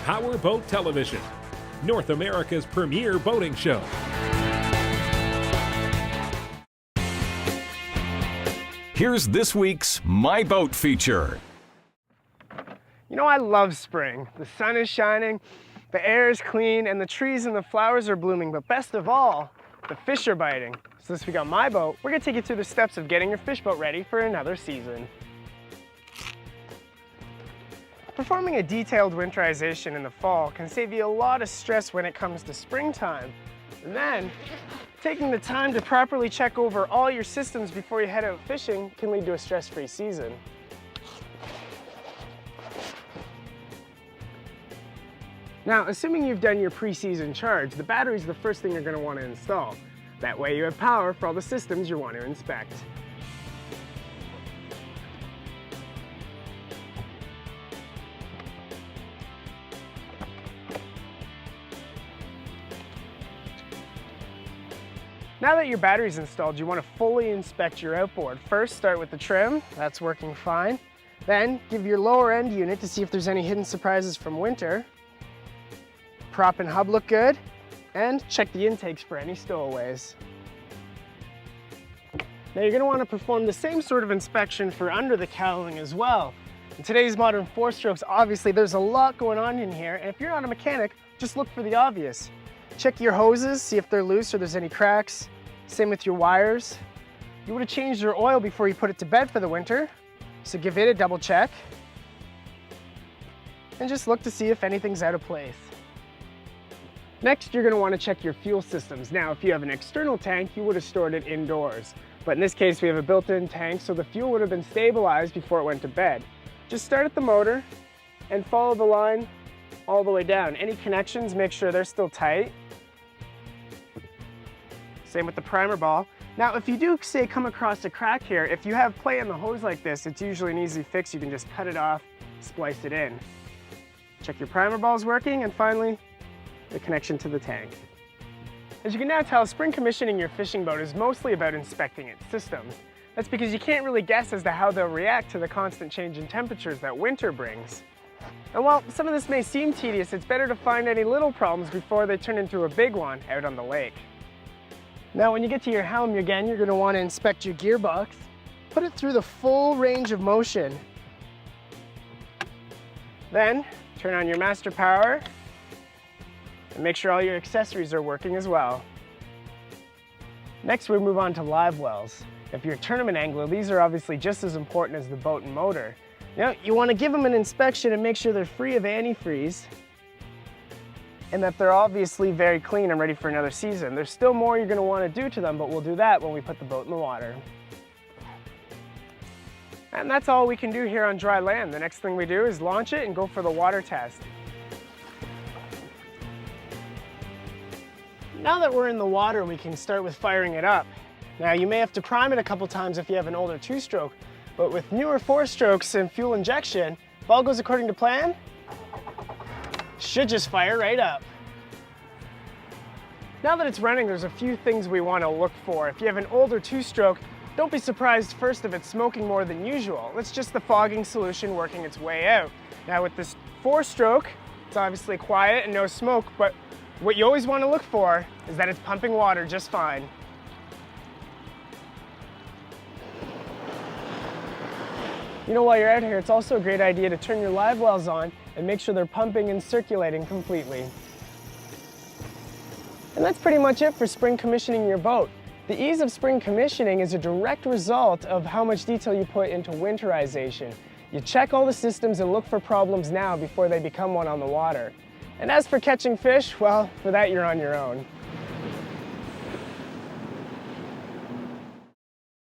PowerBoat Television, North America's premier boating show. Here's this week's My Boat feature. You know, I love spring. The sun is shining, the air is clean, and the trees and the flowers are blooming. But best of all, the fish are biting. So this week on My Boat, we're gonna take you through the steps of getting your fish boat ready for another season. Performing a detailed winterization in the fall can save you a lot of stress when it comes to springtime. And then, taking the time to properly check over all your systems before you head out fishing can lead to a stress-free season. Now, assuming you've done your pre-season charge, the battery is the first thing you're going to want to install. That way you have power for all the systems you want to inspect. Now that your battery's installed, you want to fully inspect your outboard. First, start with the trim. That's working fine. Then, give your lower end unit to see if there's any hidden surprises from winter. Prop and hub look good. And check the intakes for any stowaways. Now you're going to want to perform the same sort of inspection for under the cowling as well. In today's modern four-strokes, obviously there's a lot going on in here, and if you're not a mechanic, just look for the obvious. Check your hoses, see if they're loose or there's any cracks. Same with your wires. You would have changed your oil before you put it to bed for the winter, so give it a double check. And just look to see if anything's out of place. Next, you're going to want to check your fuel systems. Now, if you have an external tank, you would have stored it indoors. But in this case, we have a built-in tank, so the fuel would have been stabilized before it went to bed. Just start at the motor and follow the line all the way down. Any connections, make sure they're still tight. Same with the primer ball. Now, if you do, say, come across a crack here, if you have play in the hose like this, it's usually an easy fix. You can just cut it off, splice it in. Check your primer ball's working, and finally, the connection to the tank. As you can now tell, spring commissioning your fishing boat is mostly about inspecting its systems. That's because you can't really guess as to how they'll react to the constant change in temperatures that winter brings. And while some of this may seem tedious, it's better to find any little problems before they turn into a big one out on the lake. Now, when you get to your helm again, you're going to want to inspect your gearbox. Put it through the full range of motion. Then, turn on your master power and make sure all your accessories are working as well. Next, we move on to live wells. If you're a tournament angler, these are obviously just as important as the boat and motor. Now, you want to give them an inspection and make sure they're free of antifreeze and that they're obviously very clean and ready for another season. There's still more you're going to want to do to them, but we'll do that when we put the boat in the water. And that's all we can do here on dry land. The next thing we do is launch it and go for the water test. Now that we're in the water, we can start with firing it up. Now, you may have to prime it a couple times if you have an older two-stroke, but with newer four-strokes and fuel injection, if all goes according to plan, should just fire right up. Now that it's running, there's a few things we want to look for. If you have an older two-stroke, don't be surprised first if it's smoking more than usual. It's just the fogging solution working its way out. Now with this four-stroke, it's obviously quiet and no smoke, but what you always want to look for is that it's pumping water just fine. You know, while you're out here, it's also a great idea to turn your live wells on and make sure they're pumping and circulating completely. And that's pretty much it for spring commissioning your boat. The ease of spring commissioning is a direct result of how much detail you put into winterization. You check all the systems and look for problems now before they become one on the water. And as for catching fish, well, for that you're on your own.